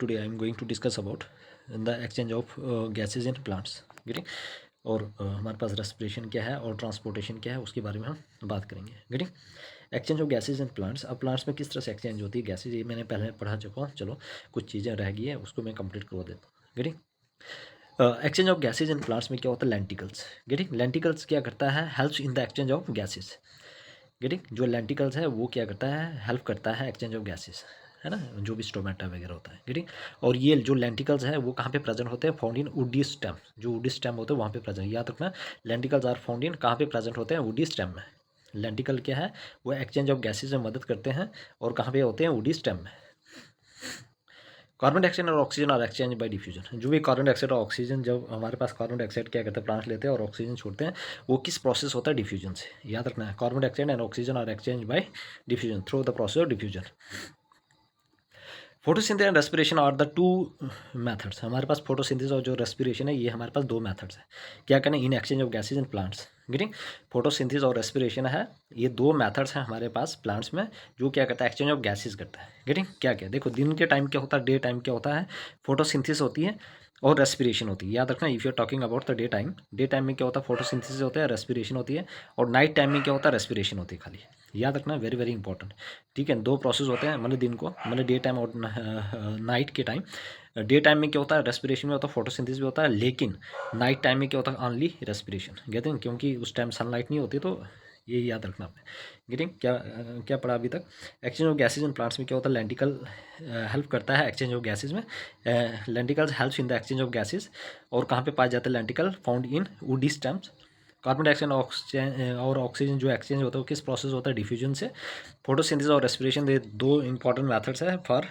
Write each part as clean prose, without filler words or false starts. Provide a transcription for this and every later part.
today I am going to discuss about the exchange of gases in plants. Getting और हमारे पास respiration क्या है और ट्रांसपोर्टेशन क्या है उसके बारे में हम बात करेंगे. Getting exchange of gases in plants. अब प्लांट्स में किस तरह से एक्सचेंज होती है गैसेज, ये मैंने पहले पढ़ा चुका हूँ. चलो कुछ चीज़ें रह गई है उसको मैं कंप्लीट करवा देता हूँ. Getting exchange of gases in plants में क्या होता है, लेंटिकल्स. गेटिंग लेंटिकल्स क्या करता है, helps in the exchange of gases. Getting जो लेंटिकल्स है वो क्या करता है, हेल्प करता है एक्सचेंज ऑफ गैसेज, है ना, जो भी स्टोमेटा वगैरह होता है. गेटिंग और ये जो लेंटिकल्स है वो कहाँ पे प्रेजेंट होते हैं, फाउंड इन वुडी स्टेम. जो वुडी स्टेम होते हैं वहाँ पे प्रेजेंट, याद रखना. लेंटिकल्स आर फाउंड इन कहाँ पे प्रेजेंट होते हैं, वुडी स्टेम में. लेंटिकल क्या है, वो एक्सचेंज ऑफ गैसेज में मदद करते हैं और कहाँ पे होते हैं, वुडी स्टेम में. कार्बन डाइऑक्साइड और oxygen are exchange by diffusion. जो भी कार्बन डाइऑक्साइड और ऑक्सीजन, जब हमारे पास कार्बन डाइऑक्साइड क्या करते हैं, प्लांट्स लेते हैं और ऑक्सीजन छोड़ते हैं, वो किस प्रोसेस होता है, डिफ्यूजन से. याद रखना है, carbon dioxide and oxygen are exchange by diffusion through the process of diffusion. Photosynthesis and respiration are the two methods. हमारे पास फोटोसिंथेसिस और जो रेस्पिरेशन है ये हमारे पास दो मेथड्स हैं. क्या करना है, in exchange of gases in plants. Getting photosynthesis और रेस्पिरेशन है, ये दो मेथड्स हैं हमारे पास प्लांट्स में जो क्या करता है, एक्सचेंज ऑफ गैसेज करता है. गेटिंग क्या क्या देखो, दिन के टाइम क्या होता है, डे टाइम क्या होता है, फोटोसिंथेसिस होती है और रेस्पिरेशन होती है. याद रखना, if you are talking about the day time में क्या होता है, फोटोसिंथेसिस होता है, रेस्पिरेशन होती है. और नाइट टाइम में क्या होता है, रेस्पिरेशन होती है खाली. याद रखना, वेरी वेरी इंपॉर्टेंट. ठीक है, दो प्रोसेस होते हैं, मतलब दिन को, मतलब डे टाइम और नाइट के टाइम. डे टाइम में क्या होता है, रेस्पिरेशन में होता है, फोटोसिंथेसिस भी होता है, लेकिन नाइट टाइम में क्या होता है, ओनली रेस्पिरेशन. कहते हैं क्योंकि उस टाइम सनलाइट नहीं होती, तो ये याद रखना आपने. गेटिंग क्या क्या पढ़ा अभी तक. Exchange of gases in plants में क्या होता है, लेंटिकल हेल्प करता है एक्सचेंज ऑफ गैसेज में. Lenticels helps in the exchange of gases. और कहाँ पे पाए जाते हैं lenticel, found in woody stems. Carbon dioxide और ऑक्सीजन जो एक्सचेंज होता है वो किस प्रोसेस होता है, डिफ्यूजन से. फोटोसिंथेसिस और रेस्पिरेशन, ये दो इंपॉर्टेंट मेथड्स है for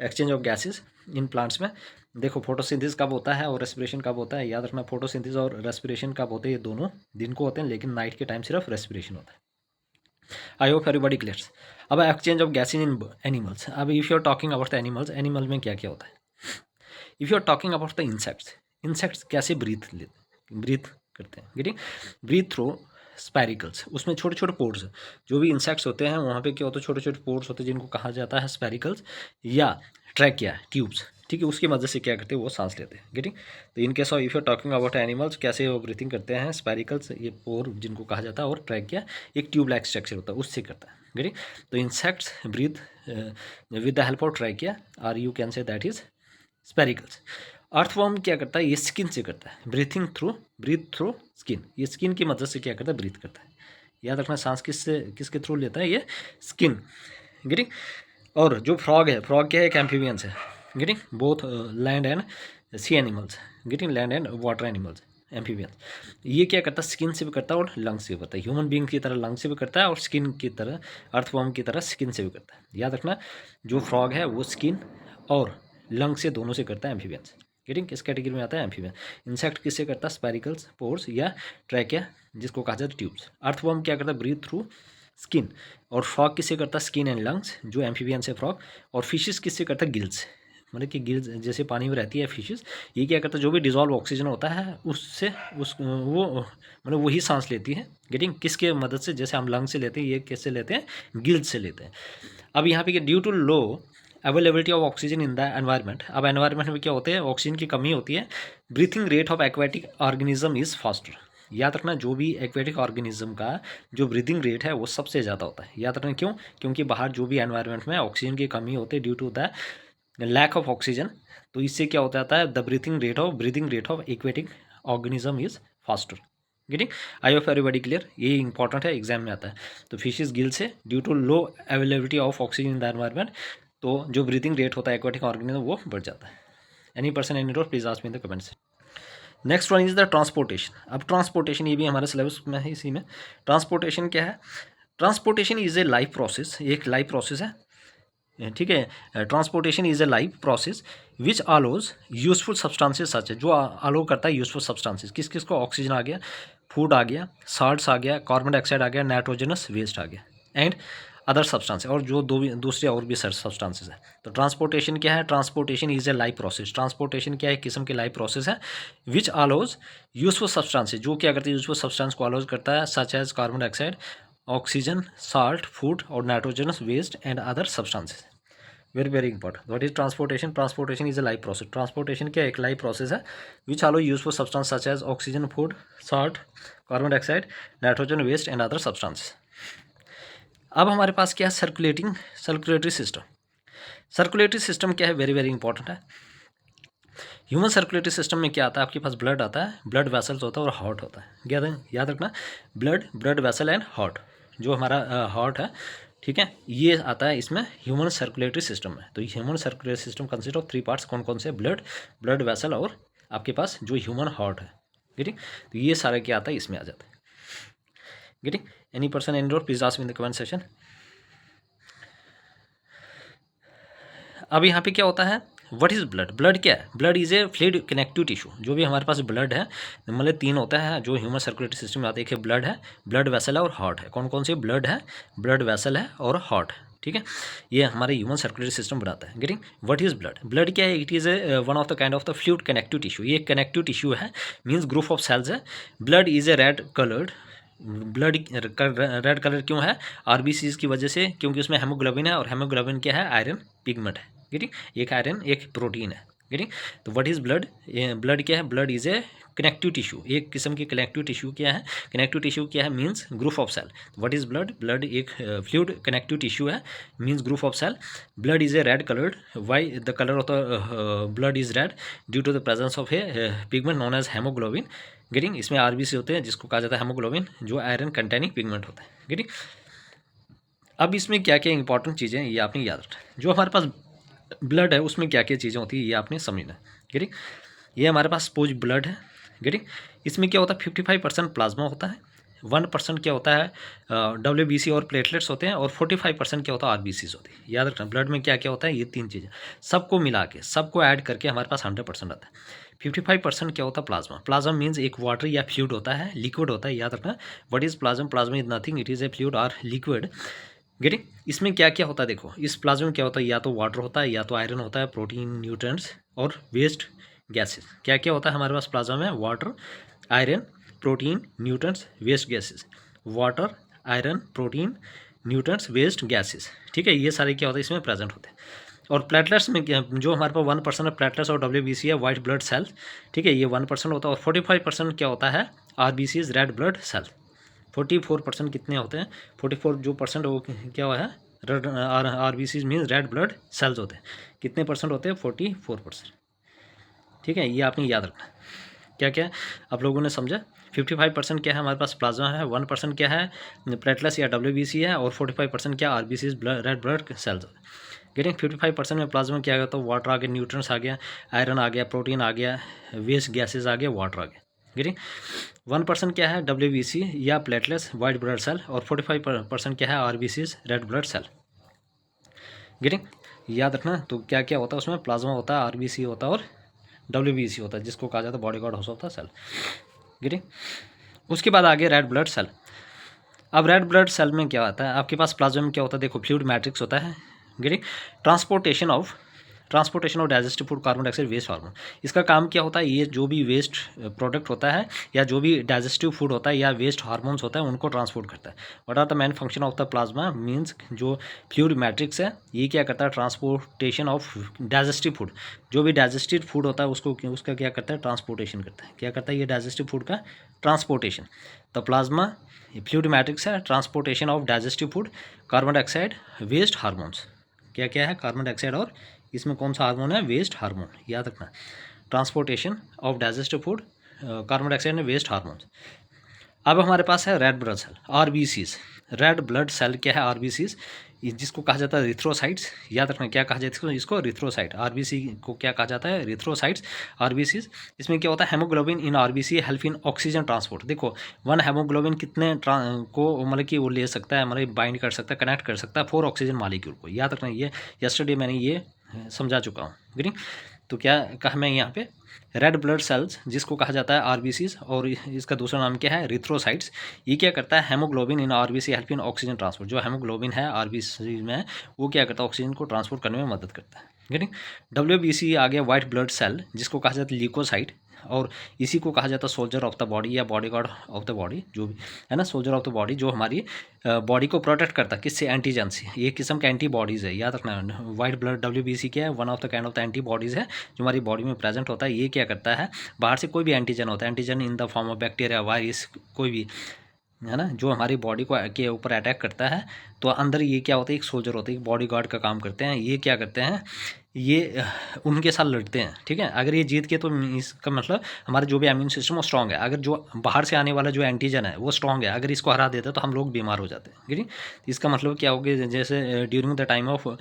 exchange of gases in plants में. देखो फोटोसिंथेसिस कब होता है और रेस्पिरेशन कब होता है, याद रखना. फोटोसिंथेसिस और रेस्पिरेशन कब होते हैं, ये दोनों दिन को होते हैं, लेकिन नाइट के टाइम सिर्फ रेस्पिरेशन होता है. I hope everybody clears. अब exchange of gases in animals. अब if you are talking about the animals, animal में क्या क्या होता है. If you are talking about the insects, insects कैसे ब्रीथ करते हैं. Getting breathe through spiracles. उसमें छोटे छोटे पोर्स, जो भी इंसेक्ट्स होते हैं वहाँ पे क्या होता है, छोटे छोटे पोर्स होते हैं जिनको कहा जाता है स्पैरिकल्स या ट्रैकिया ट्यूब्स. ठीक है, उसकी मदद से क्या करते हैं, वो सांस लेते हैं. गेटिंग तो in case of if you talking about animals, कैसे वो ब्रीथिंग करते हैं, स्पैरिकल्स ये पोर जिनको कहा जाता है, और ट्रैकिया एक ट्यूब लाइक स्ट्रक्चर होता है उससे करता है. गेटिंग तो insects breathe with the help of trachea, और you can say that is spiracles. Earthworm क्या करता है, ये स्किन से करता है, ब्रीथ थ्रू स्किन. ये स्किन की मदद से क्या करता है, ब्रीथ करता है. याद रखना, सांस किसके थ्रू लेता है, ये स्किन. गेटिंग और जो फ्रॉग है, फ्रॉग क्या है, एक एम्फीबियंस है. Getting both land and sea animals. Getting land and water animals, amphibians. ये क्या करता है, स्किन से भी करता है और लंग से भी करता है. ह्यूमन बींग की तरह लंग से भी करता है और स्किन की तरह, अर्थवर्म की तरह स्किन से भी करता है. याद रखना, जो फ्रॉग है वो स्किन और लंग से दोनों से करता है एम्फीबियंस. गेटिंग किस कैटेगरी में आता है, एम्फीबियन. इंसेक्ट किससे करता है, स्पैरिकल्स, पोर्स या ट्रैकिया जिसको कहा जाता है ट्यूब्स. अर्थवर्म क्या करता है, ब्रीथ थ्रू स्किन. और फ्रॉग किससे करता है, स्किन एंड लंग्स, जो एम्फीबियन से फ्रॉग. और फिशेस किससे करता है, गिल्स. मतलब कि गिल्स जैसे पानी में रहती है फिशेस, ये क्या करता है, जो भी डिजॉल्व ऑक्सीजन होता है उससे वो मतलब वही सांस लेती है. गेटिंग किसके मदद से, जैसे हम लंग से लेते हैं, ये किससे लेते हैं, गिल्स से लेते हैं. अब यहाँ पे due to low availability of oxygen in the environment. अब एनवायरनमेंट में क्या होते हैं, ऑक्सीजन की कमी होती है. Breathing rate of aquatic organism is faster. याद रखना, जो भी एक्वेटिक ऑर्गेनिज्म का जो ब्रीथिंग रेट है वो सबसे ज़्यादा होता है. याद रखना क्यों, क्योंकि बाहर जो भी एनवायरनमेंट में ऑक्सीजन की कमी होती है due to the lack of oxygen, तो इससे क्या होता है, the breathing rate of aquatic organism is faster. Getting I hope everybody clear. ये इंपॉर्टेंट है, एग्जाम में आता है. तो फिशेस गिल से due to low availability of oxygen in the environment, तो जो ब्रीथिंग रेट होता है एक्वेटिक ऑर्गेनिज्म वो बढ़ जाता है. Any person any doubt please ask me in the comments. Next one is the transportation. अब ट्रांसपोर्टेशन ये भी हमारे सिलेबस में है, इसी में. ट्रांसपोर्टेशन क्या है, transportation is a life process, एक लाइफ प्रोसेस है. ठीक है, transportation is a life process which allows useful substances सच है, जो अलाउ करता है यूजफुल सब्सटेंसेस. किस किस को, ऑक्सीजन आ गया, फूड आ गया, साल्ट्स आ गया, कार्बन डाइऑक्साइड आ गया, नाइट्रोजनस वेस्ट आ गया, एंड अदर सब्सटेंस, और जो दूसरे और भी सब्सटेंसेस है. तो ट्रांसपोर्टेशन क्या है, transportation is a life process. Transportation क्या है, एक किस्म की लाइफ प्रोसेस है विच अलाउज यूजफुल सब्सटेंसेस, जो क्या करती है, यूजफुल सब्सटेंस को अलाउज करता है, such as carbon dioxide, oxygen, salt, food और nitrogenous waste and other substances. Very very important. What is transportation? Transportation is a life process. Transportation क्या एक लाइफ प्रोसेस है which allow use for substance such as oxygen, food, salt, carbon dioxide, nitrogen, waste and other substance. अब हमारे पास क्या है? Circulatory system. Circulatory system क्या है? Very very important है. ह्यूमन सर्कुलेटरी सिस्टम में क्या आता है? आपके पास ब्लड आता है, ब्लड वेसल्स होता है और हार्ट होता है. याद रखना, ब्लड वेसल एंड हार्ट. जो हमारा हार्ट है, ठीक है, ये आता है इसमें ह्यूमन सर्कुलेटरी सिस्टम में. तो human circulatory system consist of 3 parts. कौन कौन से? ब्लड वेसल और आपके पास जो ह्यूमन हार्ट है. गेटिंग? तो ये सारा क्या आता है? इसमें आ जाता है. Getting? Any person any doubt please ask in the comment session. अब यहाँ पे क्या होता है? What is blood? ब्लड क्या है? Blood is A fluid connective tissue. जो भी हमारे पास ब्लड है, मतलब 3 होता है जो ह्यूमन सर्कुलेटरी सिस्टम में आते हैं. एक है ब्लड है, ब्लड वेसल है और हार्ट है. कौन कौन से? ब्लड है, ब्लड वेसल है और हार्ट है. ठीक है, ये हमारे ह्यूमन सर्कुलेटरी सिस्टम बनाता है. Getting? What is blood? Blood क्या है? It is a one of the kind of the fluid connective tissue. ये कनेक्टिव टिश्यू है, मीन्स ग्रुप ऑफ सेल्स है. Blood is a red coloured. Blood red colour क्यों है? RBCs की वजह से, क्योंकि उसमें हेमोग्लोबिन है और हेमोग्लोबिन क्या है? आयरन पिगमेंट है. गेटिंग? एक आयरन एक प्रोटीन है. गेटिंग? तो व्हाट इज ब्लड? ब्लड क्या है? Blood is A connective tissue. एक किस्म की कनेक्टिव टिश्यू क्या है? कनेक्टिव टिश्यू क्या है? Means group of cell. What is blood? Blood एक फ्लूइड कनेक्टिव टिश्यू है, means group of cell. Blood is a red coloured. Why the colour of the blood is red? Due to the presence of a pigment known as haemoglobin. Getting? इसमें RBC होते हैं जिसको कहा जाता है haemoglobin, जो iron containing pigment होता है. गेटिंग? अब इसमें क्या क्या इंपॉर्टेंट चीज़ें ये आपने याद रखना. जो हमारे पास ब्लड है उसमें क्या क्या चीज़ें होती है ये आपने समझना है. गेटिंग? ये हमारे पास सपोज ब्लड है. गेटिंग? इसमें क्या होता है? 55% प्लाज्मा होता है, 1% क्या होता है? WBC और प्लेटलेट्स होते हैं, और 45% क्या होता है? RBCs होती है. याद रखना, ब्लड में क्या क्या होता है? ये 3 चीज़ें. सबको मिला के, सबको ऐड करके हमारे पास 100% आता है. 55% क्या होता है? प्लाज्मा. प्लाज्मा मीन्स एक वाटर या फ्लूइड होता है, लिक्विड होता है. याद रखना, what is plasma? Plasma is nothing, it is a fluid और लिक्विड. गेटिंग? इसमें क्या क्या होता है? देखो, इस प्लाज्मा में क्या होता है? या तो वाटर होता है, या तो आयरन होता है, प्रोटीन, न्यूट्रिएंट्स और वेस्ट गैसेस. क्या क्या होता है हमारे पास प्लाज्मा में? Water, iron, protein, nutrients, waste gases. Water, iron, protein, nutrients, waste gases. ठीक है, ये सारे क्या होता है? इसमें प्रेजेंट होते हैं. और प्लेटलेट्स में क्या? जो हमारे पास 1% प्लेटलेट्स और WBC है, वाइट ब्लड सेल. ठीक है, ये 1% होता है. और 45% क्या होता है? RBCs, red blood cell. 44% कितने होते हैं? 44 जो परसेंट वो क्या हुआ है? Red RBCs means red blood cells होते हैं. कितने परसेंट होते हैं? 44%. ठीक है, ये आपने याद रखना. क्या क्या आप लोगों ने समझा? 55% क्या है हमारे पास? प्लाज्मा है. 1% क्या है? प्लेटलेट्स या WBC है. और 45% क्या? RBCs, रेड ब्लड सेल्स होते हैं. गेटिंग? 55% में प्लाज्मा क्या आ गया? तो वाटर आ गया, न्यूट्रिएंट्स आ गया, आयरन आ गया, प्रोटीन आ गया, वेस्ट गैसेज आ गया, वाटर आ गया. गेटिंग? 1% क्या है? WBC या प्लेटलेट्स, वाइट ब्लड सेल. और 45% क्या है? RBCs, red blood cell. Getting? याद रखना. तो क्या क्या होता है उसमें? प्लाज्मा होता है, RBC होता है और WBC होता है, जिसको कहा जाता है body guard house of the cell. Getting? उसके बाद आगे रेड ब्लड सेल. अब रेड ब्लड सेल में क्या होता है? आपके पास प्लाज्मा में क्या होता है? देखो, फ्लूइड मैट्रिक्स होता है. Getting? Transportation of digestive food, carbon dioxide, waste hormone. इसका काम क्या होता है? ये जो भी वेस्ट प्रोडक्ट होता है, या जो भी डाइजेस्टिव फूड होता है, या वेस्ट हार्मोन्स होता है, उनको ट्रांसपोर्ट करता है. What are the main function of the plasma? Means जो फ्लूइड मैट्रिक्स है, ये क्या करता है? Transportation of digestive food. जो भी डाइजेस्टिव फूड होता है उसका क्या करता है? ट्रांसपोर्टेशन करता है. क्या करता है ये डाइजेस्टिव फूड का? ट्रांसपोर्टेशन. तो प्लाज्मा फ्लूइड मैट्रिक्स है, transportation of digestive food, carbon dioxide, waste hormones. क्या क्या है? कार्बन डाइऑक्साइड और इसमें कौन सा हार्मोन है? Waste hormone. याद रखना, transportation of digestive food, carbon dioxide में वेस्ट हार्मोन. अब हमारे पास है red blood cell, RBCs. Red blood cell क्या है? RBCs, जिसको कहा जाता है रिथ्रोसाइट्स. याद रखना, क्या कहा जाता है इसको? रिथ्रोसाइट. RBC को क्या कहा जाता है? रिथ्रोसाइट्स, RBCs. इसमें क्या होता है? Haemoglobin in RBC help in oxygen transport. देखो, 1 हेमोग्लोबिन कितने को मतलब कि वो ले सकता है, मतलब बाइंड कर सकता है, कनेक्ट कर सकता है 4 ऑक्सीजन मॉलिक्यूल को. याद रखना, ये यस्टरडे मैंने ये समझा चुका हूँ. ग्रीन? तो क्या कहा मैं यहाँ पे? रेड ब्लड सेल्स, जिसको कहा जाता है RBCs, और इसका दूसरा नाम क्या है? रिथ्रोसाइट्स. ये क्या करता है? Haemoglobin in RBC help in oxygen transport. जो हेमोग्लोबिन है RBC में, वो क्या करता है? ऑक्सीजन को ट्रांसपोर्ट करने में मदद करता है. गेटिंग? WBC आ गया वाइट ब्लड सेल, जिसको कहा जाता है ल्यूकोसाइट. और इसी को कहा जाता है सोल्जर ऑफ द बॉडी या body guard of the body, जो भी है ना, सोल्जर ऑफ द बॉडी, जो हमारी बॉडी को प्रोटेक्ट करता है किससे, एंटीजन से। ये किस्म के एंटीबॉडीज़ है, याद रखना। वाइट ब्लड WBC क्या है, one of the kind of the antibodies है जो हमारी बॉडी में प्रेजेंट होता है। ये क्या करता है, बाहर से कोई भी एंटीजन होता है, antigen in the form of bacteria, virus, कोई भी, है ना, जो हमारी बॉडी को के ऊपर अटैक करता है, तो अंदर ये क्या होता है, एक सोल्जर होता है, एक बॉडी गार्ड का काम करते हैं। ये क्या करते हैं, ये उनके साथ लड़ते हैं, ठीक है। अगर ये जीत के तो इसका मतलब हमारा जो भी इम्यून सिस्टम वो स्ट्रॉन्ग है। अगर जो बाहर से आने वाला जो एंटीजन है वो स्ट्रॉन्ग है, अगर इसको हरा देता है तो हम लोग बीमार हो जाते हैं, ठीक है। इसका मतलब क्या हो गया, जैसे ड्यूरिंग द टाइम ऑफ,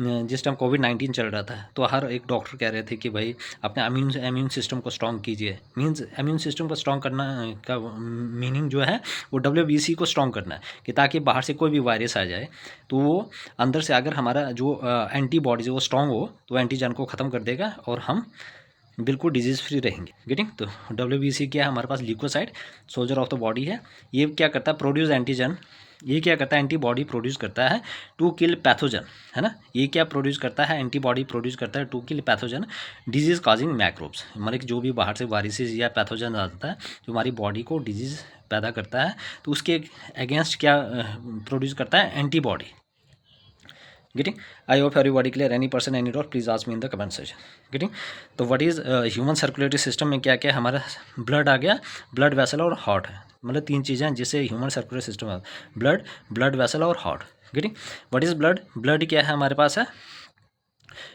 जिस टाइम कोविड-19 चल रहा था, तो हर एक डॉक्टर कह रहे थे कि भाई अपने इम्यून सिस्टम को स्ट्रॉन्ग कीजिए। मीन्स इम्यून सिस्टम को स्ट्रॉन्ग करना का मीनिंग जो है वो WBC को स्ट्रॉन्ग करना है, कि ताकि बाहर से कोई भी वायरस आ जाए तो वो अंदर से अगर हमारा जो एंटीबॉडीज वो स्ट्रॉन्ग हो तो एंटीजन को ख़त्म कर देगा और हम बिल्कुल डिजीज़ फ्री रहेंगे, गेटिंग। तो WBC क्या है, हमारे पास leucocyte, soldier of the body है। ये क्या करता है, प्रोड्यूस एंटीजन, ये क्या करता है, एंटीबॉडी प्रोड्यूस करता है टू किल पैथोजन, है ना। ये क्या प्रोड्यूस करता है, एंटीबॉडी प्रोड्यूस करता है to kill pathogen disease causing microbes, मतलब जो भी बाहर से वायरसेस या पैथोजन आता है जो हमारी बॉडी को डिजीज़ पैदा करता है, तो उसके अगेंस्ट क्या प्रोड्यूस करता है, antibody, getting. I hope everybody clear, any person any doubt please ask me in the comment section, getting. तो what is human circulatory system में क्या क्या हमारा ब्लड आ गया, ब्लड वेसल और हार्ट है, मतलब तीन चीज़ें हैं जिससे ह्यूमन सर्कुलेटरी सिस्टम है, ब्लड, ब्लड वेसल और heart, getting. What is blood, blood क्या है हमारे पास है,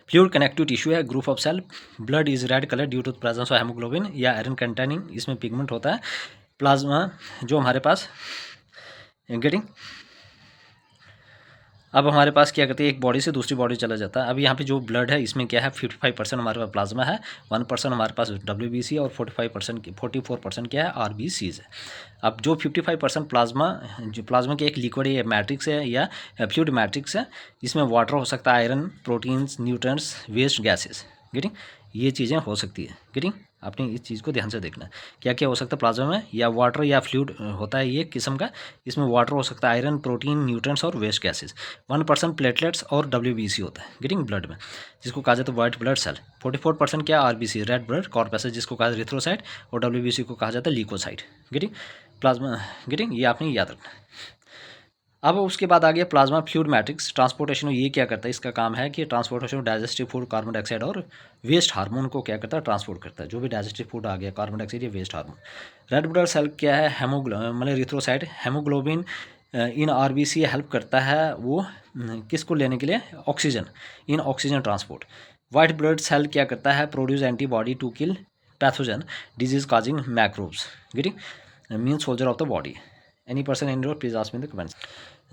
फ्लूइड कनेक्टिव टिश्यू है, group of cell. Blood is red colour due to presence of haemoglobin या आयरन कंटेनिंग, इसमें पिगमेंट होता है। प्लाज्मा जो हमारे पास, गेटिंग। अब हमारे पास क्या करते हैं, एक बॉडी से दूसरी बॉडी चला जाता है। अब यहाँ पे जो ब्लड है इसमें क्या है, 55% हमारे पास प्लाज्मा है, 1% हमारे पास WBC और 44% क्या है, RBCs है। अब जो 55% प्लाज्मा, जो प्लाज्मा की एक लिक्विड है, मैट्रिक्स है या फ्लूइड मैट्रिक्स है, इसमें वाटर हो सकता है, iron, proteins, nutrients, waste gases, getting, ये चीज़ें हो सकती है, गेटिंग। आपने इस चीज़ को ध्यान से देखना है, क्या क्या हो सकता है प्लाज्मा में, या वाटर या फ्लूइड होता है ये किस्म का, इसमें वाटर हो सकता है, आयरन, प्रोटीन, न्यूट्रिएंट्स और वेस्ट गैसेस। 1% प्लेटलेट्स और WBC होता है, गेटिंग, ब्लड में, जिसको कहा जाता है वाइट ब्लड सेल। 44% क्या, RBC, रेड ब्लड कॉर्पस है, जिसको कहा जाता है एरिथ्रोसाइट, और WBC को कहा जाता है ल्यूकोसाइट, गेटिंग। प्लाज्मा, गेटिंग, ये आपने याद रखना है। अब उसके बाद आ गया प्लाज्मा फ्लूइड मैट्रिक्स, ट्रांसपोर्टेशन। ये क्या करता है, इसका काम है कि transportation of digestive food, carbon dioxide और वेस्ट हार्मोन को क्या करता है, ट्रांसपोर्ट करता है, जो भी डाइजेस्टिव फूड आ गया, कार्बन डाइऑक्साइड या waste hormone. Red blood cell क्या है, मतलब erythrocyte, haemoglobin in RBC help करता है वो किसको लेने के लिए, oxygen, in oxygen transport. White blood cell क्या करता है, produce antibody to kill pathogen disease causing microbes, getting, mean soldier of the body. Any person any doubt please ask me in the comments.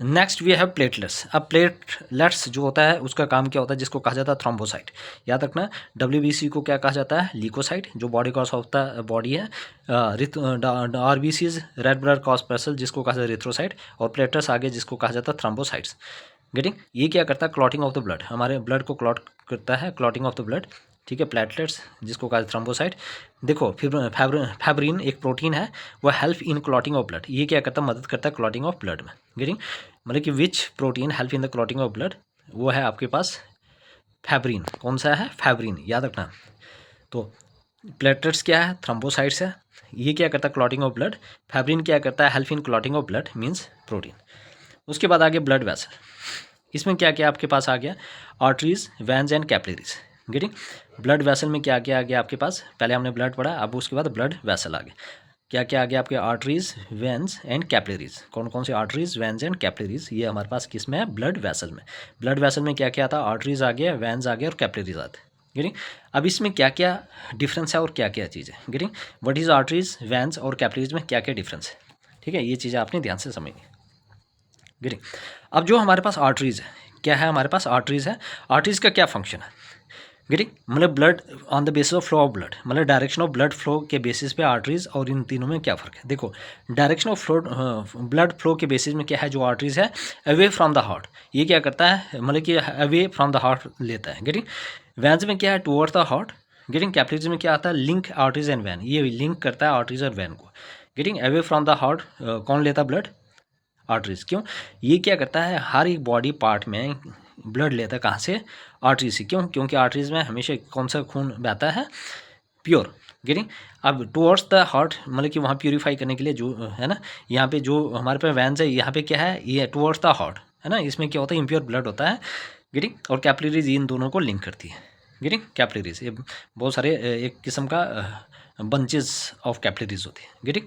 Next we have platelets. अब platelets जो होता है उसका काम क्या होता है, जिसको कहा जाता है थ्रोम्बोसाइट। याद रखना, WBC को क्या कहा जाता है, ल्यूकोसाइट, जो body cause of the body है। RBCs, रेड ब्लड कॉर्पस्कल, जिसको कहा जाता है एरिथ्रोसाइट, और प्लेटलेट्स आगे जिसको कहा जाता है थ्रोम्बोसाइट्स, गेटिंग। ये क्या करता है, क्लॉटिंग ऑफ द ब्लड, हमारे ब्लड को क्लॉट करता है, क्लॉटिंग ऑफ द ब्लड, ठीक है। प्लेटलेट्स जिसको कहा थ्रोम्बोसाइट। देखो फैब्रिन एक प्रोटीन है, वह help in clotting of blood, ये क्या करता है, मदद करता है क्लॉटिंग ऑफ ब्लड में, गेटिंग। मतलब कि विच protein help in the clotting of blood, वो है आपके पास फैब्रिन। कौन सा है, फैब्रिन, याद रखना। तो प्लेटलेट्स क्या है, थ्रोम्बोसाइट्स है, ये क्या करता है, क्लॉटिंग ऑफ ब्लड। फैब्रिन क्या करता है, help in clotting of blood, means protein. उसके बाद आगे ब्लड वेसल, इसमें क्या क्या आपके पास आ गया, arteries, veins and capillaries, getting. Blood vessel में क्या क्या आ गया आपके पास, पहले हमने ब्लड पढ़ा, अब उसके बाद ब्लड वेसल आ गया। क्या क्या आ गया आपके, आर्टरीज, वेन्स एंड कैपिलरीज। कौन कौन से आर्टरीज, वेन्स एंड कैपिलरीज, ये हमारे पास किस में है, ब्लड वेसल में। ब्लड वेसल में क्या क्या आता है, आर्टरीज आ गया, वेन्स आ गया और कैपिलरीज आते हैं, गेटिंग। अब इसमें क्या क्या डिफरेंस है और क्या क्या चीज़ है, getting. What is arteries, veins और कैपिलरीज में क्या क्या डिफरेंस है, ठीक है, ये चीज़ें आपने ध्यान से समझनी, गेटिंग। अब जो हमारे पास आर्टरीज है, क्या है हमारे पास, आर्टरीज है। आर्टरीज का क्या फंक्शन है, गेटिंग, मतलब blood on the basis of flow of blood, मतलब डायरेक्शन ऑफ ब्लड फ्लो के बेसिस पे आर्टरीज और इन तीनों में क्या फ़र्क है। देखो, direction of flow, blood flow के बेसिस में क्या है, जो आर्टरीज है, अवे फ्रॉम द हार्ट, ये क्या करता है, मतलब कि अवे फ्रॉम द हार्ट लेता है, गेटिंग। वेन्स में क्या है, towards the heart, getting. Capillaries में क्या आता है, लिंक आर्टरीज एंड वैन, ये लिंक करता है आर्टरीज और वैन को, getting. Away from the heart कौन लेता है, ब्लड, आर्टरीज। क्यों, ये क्या करता है, हर एक बॉडी पार्ट में ब्लड लेता है, कहाँ से, आर्टरी से। क्यों, क्योंकि आर्टरीज में हमेशा कौन सा खून बहता है, प्योर, गेटिंग। अब टुवर्ड्स द हार्ट मतलब कि वहाँ प्यूरीफाई करने के लिए जो है ना, यहाँ पे जो हमारे पे वैन्स है, यहाँ पे क्या है, ये टुवर्ड्स द हार्ट है ना, इसमें क्या होता है, इम्प्योर ब्लड होता है। गेटिंग। और कैपिलरीज इन दोनों को लिंक करती है। गेटिंग। कैपिलरीज ये बहुत सारे एक किस्म का बंचेस ऑफ कैपिलरीज होती है। गेटिंग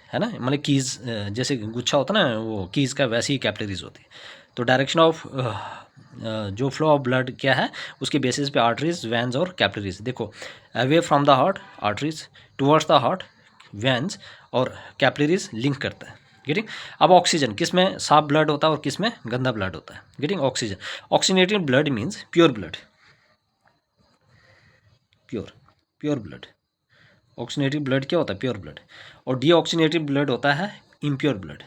है ना, मतलब कीज़ जैसे गुच्छा होता है ना वो कीज़ का, वैसी ही कैपिलरीज होती है। तो डायरेक्शन ऑफ जो फ्लो ऑफ ब्लड क्या है, उसके बेसिस पे आर्टरीज, वैन्स और कैपिलरीज। देखो, away from the heart arteries, towards the heart vans, और कैपिलरीज लिंक करता है। गेटिंग। अब ऑक्सीजन किस में साफ ब्लड होता है और किस में गंदा ब्लड होता है। Getting. Oxygen, oxygenated blood means pure blood, pure blood. Oxygenated blood क्या होता है, प्योर ब्लड। और डीऑक्सीनेटेड ब्लड होता है इम्प्योर ब्लड,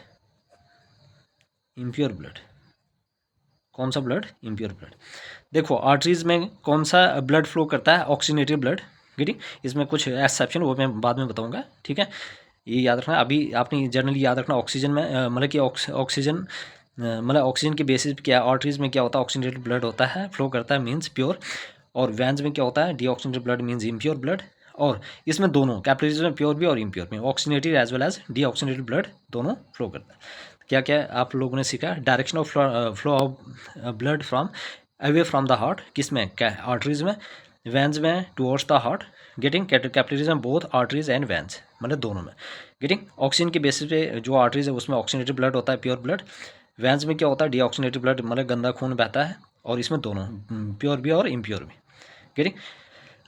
इम्प्योर ब्लड। कौन सा ब्लड, इम्प्योर ब्लड। देखो आर्टरीज में कौन सा ब्लड फ्लो करता है, ऑक्सीनेटेड ब्लड। गेटिंग। इसमें कुछ एक्सेप्शन वो मैं बाद में बताऊंगा, ठीक है, ये याद रखना। अभी आपने जनरली याद रखना ऑक्सीजन में मतलब कि ऑक्सीजन मतलब ऑक्सीजन के बेसिस पे क्या आर्टरीज में क्या होता है, ऑक्सीनेटेड ब्लड होता है, फ्लो करता है, मीन्स प्योर। और वैन्स में क्या होता है, deoxygenated blood means impure blood. और इसमें दोनों कैपिलरीज में प्योर भी और इम्प्योर भी, oxygenated as well as deoxygenated blood दोनों फ्लो करता है। क्या क्या आप लोगों ने सीखा, direction of flow of blood from away from the heart, किस में, आर्टरीज में, वैन्स में towards the heart. Getting. Capillaries में बोथ आर्टरीज एंड वैन्स, मतलब दोनों में। गेटिंग। ऑक्सीजन के बेसिस पे जो आर्टरीज है उसमें ऑक्सीनेटेड ब्लड होता है, प्योर ब्लड। वैन्स में क्या होता है, डीऑक्सीनेटेड ब्लड, मतलब गंदा खून बहता है। और इसमें दोनों प्योर भी और इम्प्योर भी। गेटिंग।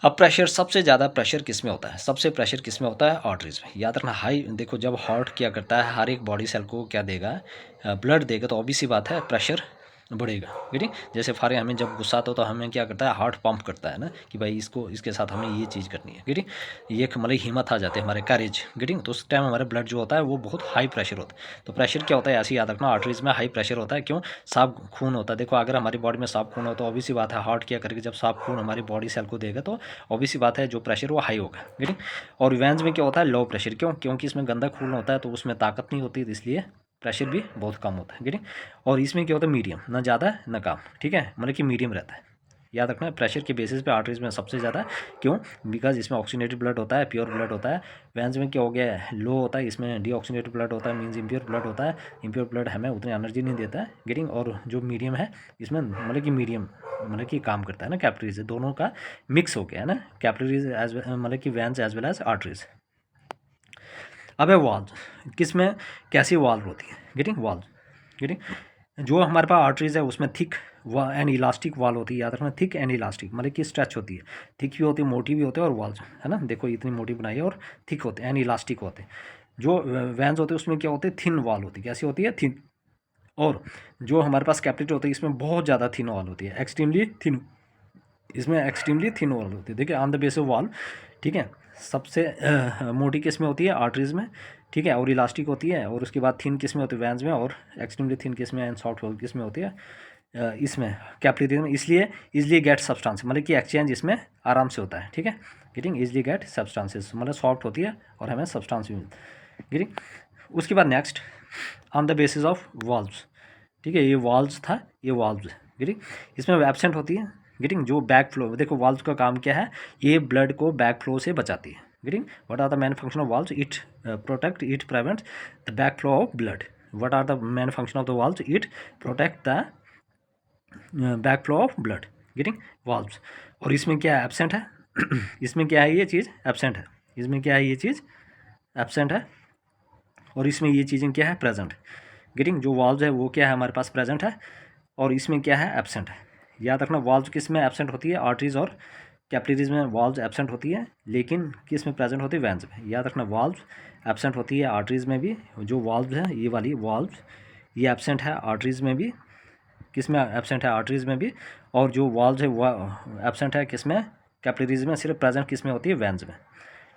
अब प्रेशर, सबसे ज़्यादा प्रेशर किस में होता है, सबसे प्रेशर किस में होता है, आर्टरीज में। याद रखना हाई, देखो जब हार्ट क्या करता है, हर एक बॉडी सेल को क्या देगा, ब्लड देगा, तो ऑब्वियस सी बात है प्रेशर बढ़ेगा। गेटिंग। जैसे फारे हमें जब गुस्सा आता हो तो हमें क्या करता है, हार्ट पंप करता है ना, कि भाई इसको, इसके साथ हमें ये चीज़ करनी है। गेटिंग। ये एक मतलब हिम्मत आ जाती है, हमारे करेज। गेटिंग। तो उस टाइम हमारे ब्लड जो होता है वो बहुत हाई प्रेशर होता है। तो प्रेशर क्या होता है, ऐसे याद रखना, आर्टरीज में हाई प्रेशर होता है। क्यों, साफ खून होता है। देखो अगर हमारी बॉडी में साफ खून हो तो ऑब्वियस सी बात है, हार्ट क्या करेगा, जब साफ खून हमारी बॉडी सेल को देगा तो ऑब्वियस सी बात है जो प्रेशर वो हाई होगा। गेटिंग। और वैन्स में क्या होता है, लो प्रेशर। क्यों, क्योंकि इसमें गंदा खून होता है तो उसमें ताकत नहीं होती, इसलिए प्रेशर भी बहुत कम होता है। गेटिंग। और इसमें क्या होता है, मीडियम, ना ज़्यादा ना कम, ठीक है, मतलब कि मीडियम रहता है। याद रखना प्रेशर के बेसिस पे आर्टरीज में सबसे ज़्यादा। क्यों, बिकॉज इसमें ऑक्सीनेटेड ब्लड होता है, प्योर ब्लड होता है। वैन्स में क्या हो गया है, लो होता है, इसमें डीऑक्सीनेटेड ब्लड होता है, मीन्स इम्प्योर ब्लड होता है। इम्प्योर ब्लड हमें उतनी एनर्जी नहीं देता है। गेटिंग। और जो मीडियम है इसमें मतलब कि मीडियम मतलब कि काम करता है ना, कैपिलरीज दोनों का मिक्स हो गया है ना, कैपिलरीज एज मतलब कि veins as well as arteries. अब है वाल्व, किस में कैसी वाल्व होती है। गेटिंग। वाल्व। गेटिंग। जो हमारे पास आर्टरीज है उसमें थिक एंड इलास्टिक वाल होती है। याद रखना, थिक एंड इलास्टिक मतलब कि स्ट्रेच होती है, थिक भी होती है, मोटी भी होती है, और वाल्व है ना, देखो इतनी मोटी बनाई है, और थिक होते हैं एंड इलास्टिक होते हैं। जो वैन्स होते हैं उसमें क्या होते हैं, थिन वाल होती है। कैसी होती है, थिन। और जो हमारे पास कैपिलरी होती है इसमें बहुत ज़्यादा थिन वाल होती है, एक्सट्रीमली थिन, इसमें एक्सट्रीमली थिन वाल होती है। देखिए ऑन द बेस ऑफ वाल, ठीक है, सबसे मोटी किस में होती है, आर्टरीज में, ठीक है, और इलास्टिक होती है। और उसके बाद थिन किस में होती है, वैन्स में, और एक्सट्रीमली थिन किस में एंड सॉफ्ट किस में होती है, इसमें कैपिलरी में। इसलिए इजली गेट सब्सटेंस मतलब कि एक्सचेंज इसमें आराम से होता है, ठीक है। गेटिंग। इजली गेट सब्सटेंसेस मतलब सॉफ्ट होती है और हमें सब्सटेंस भी मिलता है। गेटिंग। उसके बाद next, on the basis of valves, ठीक है, ये वाल्व्स था, ये वाल्व्स है। गेटिंग। इसमें एब्सेंट होती है। गेटिंग। जो बैक फ्लो, देखो वाल्व्स का काम क्या है, ये ब्लड को बैक फ्लो से बचाती है। Getting. What are the main function of valves, it protect, it prevents the back flow of blood. What are the main function of the valves, it protect the back flow of blood. Getting. Valves. और इसमें क्या absent है इसमें क्या है, ये चीज़ absent है। इसमें क्या है, ये चीज़ एब्सेंट है, और इसमें ये चीज़ें क्या है, प्रेजेंट। गेटिंग। जो वाल्व्स है वो क्या है, हमारे पास प्रेजेंट है, और इसमें क्या है, एब्सेंट है। याद रखना वाल्व्स किस में एब्सेंट होती है, आर्टरीज और कैपिलरीज में वाल्व्स एब्सेंट होती है, लेकिन किस में प्रेजेंट होती है, वैन्स में। याद रखना वाल्व्स एब्सेंट होती है आर्टरीज में भी, जो वाल्व्स है ये वाली वाल्व्स, ये एब्सेंट है आर्टरीज में भी, किस में एब्सेंट है, आर्टरीज में भी। और जो वाल्व्स है वो एब्सेंट है किस में, कैपिलरीज में, सिर्फ प्रेजेंट किस में होती है, वैन्स में,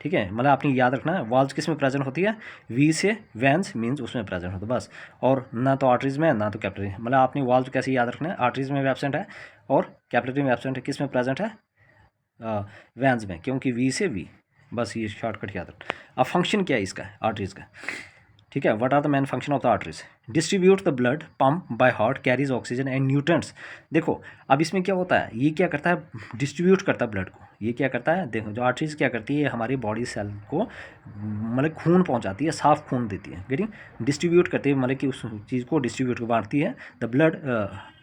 ठीक है। मतलब आपने याद रखना है वाल्व्स किस में प्रेजेंट होती है, वी से वैन्स मीन्स उसमें प्रेजेंट होता है बस, और ना तो आर्टरीज में ना तो कैपिलरी। मतलब आपने वाल्व कैसे याद रखना है, आर्टरीज में भी एब्सेंट है और कैपिलरी में एब्सेंट है, किस में प्रेजेंट है, वैन्स में, क्योंकि वी से वी, बस ये शॉर्टकट याद रखना। अब फंक्शन क्या है इसका, आर्टरीज का, ठीक है। What are the main function of the arteries, distribute the blood pump by heart carries oxygen and nutrients. देखो अब इसमें क्या होता है, ये क्या करता है, डिस्ट्रीब्यूट करता है ब्लड को। ये क्या करता है, देखो जो आर्टरीज क्या करती है, हमारी बॉडी सेल को मतलब खून पहुंचाती है, साफ खून देती है, गेटिंग, डिस्ट्रीब्यूट करती है, मतलब कि उस चीज़ को डिस्ट्रीब्यूट बांटती है। The blood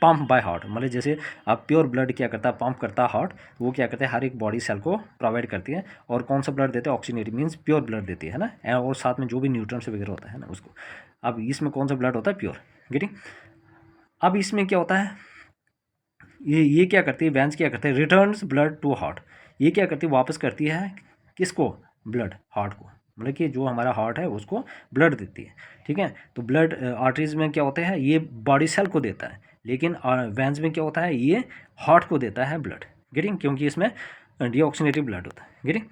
pump by heart, मतलब जैसे अब प्योर ब्लड क्या करता है, पंप करता है हार्ट, वो क्या करते हैं हर एक बॉडी सेल को प्रोवाइड करती है। और कौन सा ब्लड देते हैं, ऑक्सीजनेटेड मीन्स प्योर ब्लड देती है ना, और साथ में जो भी न्यूट्रिएंट्स वगैरह होता है ना उसको। अब इसमें कौन सा ब्लड होता है, प्योर, गेटिंग। अब इसमें क्या होता है, ये क्या करती है, वेंस क्या करते हैं, रिटर्न्स ब्लड टू हार्ट। ये क्या करती है, वापस करती है किसको, ब्लड, हार्ट को, मतलब कि जो हमारा हार्ट है उसको ब्लड देती है, ठीक है। तो ब्लड आर्टरीज में क्या होता है, ये बॉडी सेल को देता है, लेकिन वेंस में क्या होता है, ये हार्ट को देता है ब्लड, गेटिंग, क्योंकि इसमें डीऑक्सीनेटेड ब्लड होता है, getting.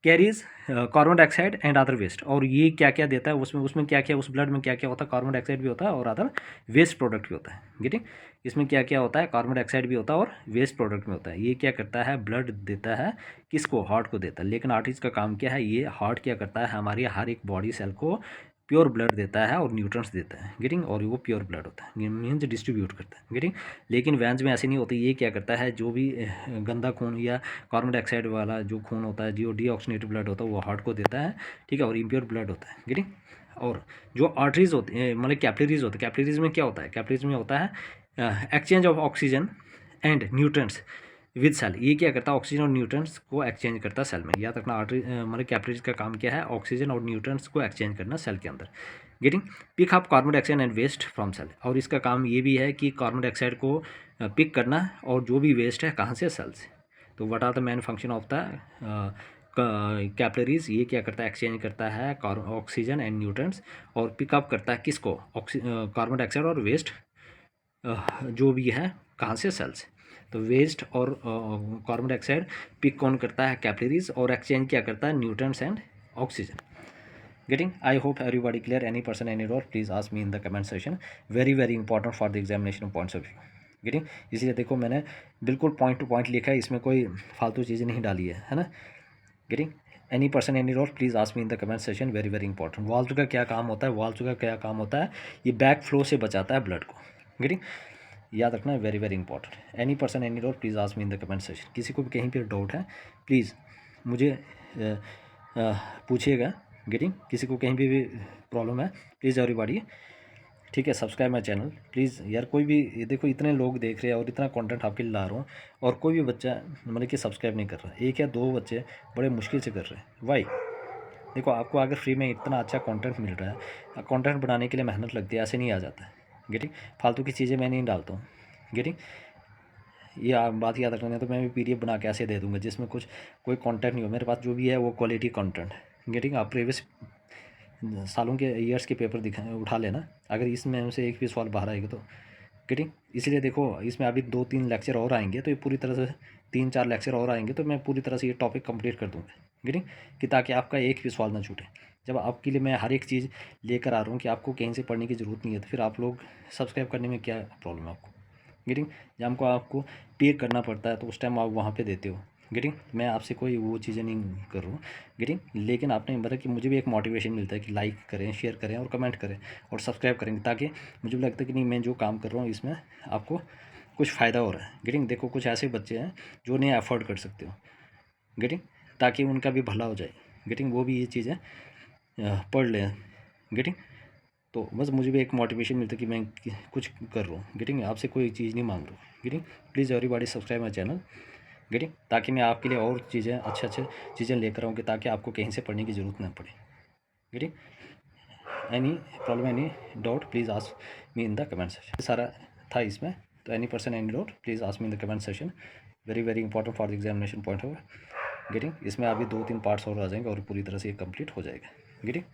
Carries carbon dioxide and other waste, और ये क्या क्या देता है, उसमें उसमें क्या क्या, उस ब्लड में क्या क्या होता है, कार्बन डाइऑक्साइड भी होता है और अदर वेस्ट प्रोडक्ट भी होता है, गेटिंग। इसमें क्या क्या होता है, कार्बन डाइऑक्साइड भी होता है और वेस्ट प्रोडक्ट में होता है। ये क्या करता है, ब्लड देता है किसको, हार्ट को देता है। लेकिन आर्टरीज का काम क्या है, ये हार्ट क्या करता है, हमारी हर एक बॉडी सेल को प्योर ब्लड देता है और न्यूट्रिएंट्स देता है, गेटिंग, और वो प्योर ब्लड होता है, मीन्स डिस्ट्रीब्यूट करता है, गेटिंग। लेकिन वेंस में ऐसे नहीं होती, ये क्या करता है, जो भी गंदा खून या कार्बन डाइऑक्साइड वाला जो खून होता है, जो डीऑक्सीनेटेड ब्लड होता है, वो हार्ट को देता है, ठीक है, और इम्प्योर ब्लड होता है, गेटिंग। और जो आर्टरीज होती है, मतलब कैपिलरीज होते हैं, कैपिलरीज में क्या होता है, कैपिलरीज में होता है exchange of oxygen and nutrients with cell. ये क्या करता है, ऑक्सीजन और न्यूट्रिएंट्स को एक्सचेंज करता है सेल में। याद रखना, आर्टरी मतलब कैपिलरीज का काम क्या है, ऑक्सीजन और न्यूट्रिएंट्स को एक्सचेंज करना सेल के अंदर, getting. Pick up carbon dioxide and waste from cell, और इसका काम ये भी है कि कार्बन डाइऑक्साइड को पिक करना और जो भी वेस्ट है कहाँ से, सेल से। तो what are the main function of the capillaries, ये क्या करता है, एक्सचेंज करता है ऑक्सीजन एंड न्यूट्रिएंट्स, और पिकअप करता है किसको, कार्बन डाइऑक्साइड और वेस्ट जो भी है कहाँ से, सेल से। तो वेस्ट और कार्बन डाइऑक्साइड पिक कौन करता है, कैपिलरीज, और एक्सचेंज क्या करता है, nutrients and oxygen, getting. I hope everybody clear, any person any doubt please ask me in the comment section, very very important for the examination points of view, getting. इसलिए देखो मैंने बिल्कुल point two point लिखा है, इसमें कोई फालतू चीज़ें नहीं डाली है ना, getting. Any person any doubt please ask me in the comment section, very very important. Valve का क्या काम होता है, वाल्व का क्या काम होता है, ये बैक फ्लो से बचाता है ब्लड को, गेटिंग, याद रखना है, very very important. Any person any doubt please ask me in the comment section. किसी को भी कहीं पर डाउट है प्लीज़ मुझे पूछिएगा, गेटिंग। किसी को कहीं भी प्रॉब्लम है प्लीज़ एवरीबॉडी, ठीक है, सब्सक्राइब माई चैनल प्लीज़। यार कोई भी देखो, इतने लोग देख रहे हैं और इतना कंटेंट आपके लिए ला रहा हूँ, और कोई भी बच्चा मतलब कि सब्सक्राइब नहीं कर रहा, एक या दो बच्चे बड़े मुश्किल से कर रहे हैं, वाई। देखो आपको अगर फ्री में इतना अच्छा कंटेंट मिल रहा है, कंटेंट बनाने के लिए मेहनत लगती है, ऐसे नहीं आ जाता है, गेटिंग। फालतू की चीज़ें मैं नहीं डालता हूँ, गेटिंग। ये बात याद रखना, तो मैं भी पीडीएफ बना के ऐसे दे दूंगा जिसमें कुछ कोई कंटेंट नहीं हो, मेरे पास जो भी है वो क्वालिटी कंटेंट, गेटिंग। आप प्रीवियस सालों के ईयर्स के पेपर दिखा उठा लेना, अगर इसमें से एक भी सवाल बाहर आएगा तो, गेटिंग। इसलिए देखो इसमें अभी 2-3 लेक्चर और आएंगे, तो ये पूरी तरह से 3-4 लेक्चर और आएंगे, तो मैं पूरी तरह से ये टॉपिक कंप्लीट कर दूँगा, गेटिंग, कि ताकि आपका एक भी सवाल ना छूटे। जब आपके लिए मैं हर एक चीज़ लेकर आ रहा हूँ कि आपको कहीं से पढ़ने की ज़रूरत नहीं है, तो फिर आप लोग सब्सक्राइब करने में क्या प्रॉब्लम है आपको, गेटिंग। जब हमको आपको पे करना पड़ता है तो उस टाइम आप वहाँ पे देते हो, गेटिंग। मैं आपसे कोई वो चीज़ें नहीं कर रहा हूँ, गेटिंग। लेकिन आपने मतलब कि मुझे भी एक मोटिवेशन मिलता है कि लाइक करें, शेयर करें और कमेंट करें और सब्सक्राइब करेंगे, ताकि मुझे भी लगता है कि नहीं, मैं जो काम कर रहा हूँ इसमें आपको कुछ फ़ायदा हो रहा है, गेटिंग। देखो कुछ ऐसे बच्चे हैं जो नहीं अफोर्ड कर सकते हो, गेटिंग, ताकि उनका भी भला हो जाए, गेटिंग, वो भी ये चीज़ें पढ़ लें, गेटिंग। तो बस मुझे भी एक मोटिवेशन मिलता है कि मैं कुछ कर रहा हूँ, गेटिंग, आपसे कोई चीज़ नहीं मांग रहा हूँ, getting. Please everybody subscribe my channel, getting, ताकि मैं आपके लिए और चीज़ें अच्छे चीज़ें लेकर आऊँ कि ताकि आपको कहीं से पढ़ने की ज़रूरत ना पड़े, getting. Any problem, any doubt please ask me in the comment section. सारा था इसमें, तो any person any doubt please ask me in the comment section, very very important for the examination point of, getting. इसमें अभी 2-3 parts और आ जाएंगे और पूरी तरह से ये कंप्लीट हो जाएगा, गेटिंग।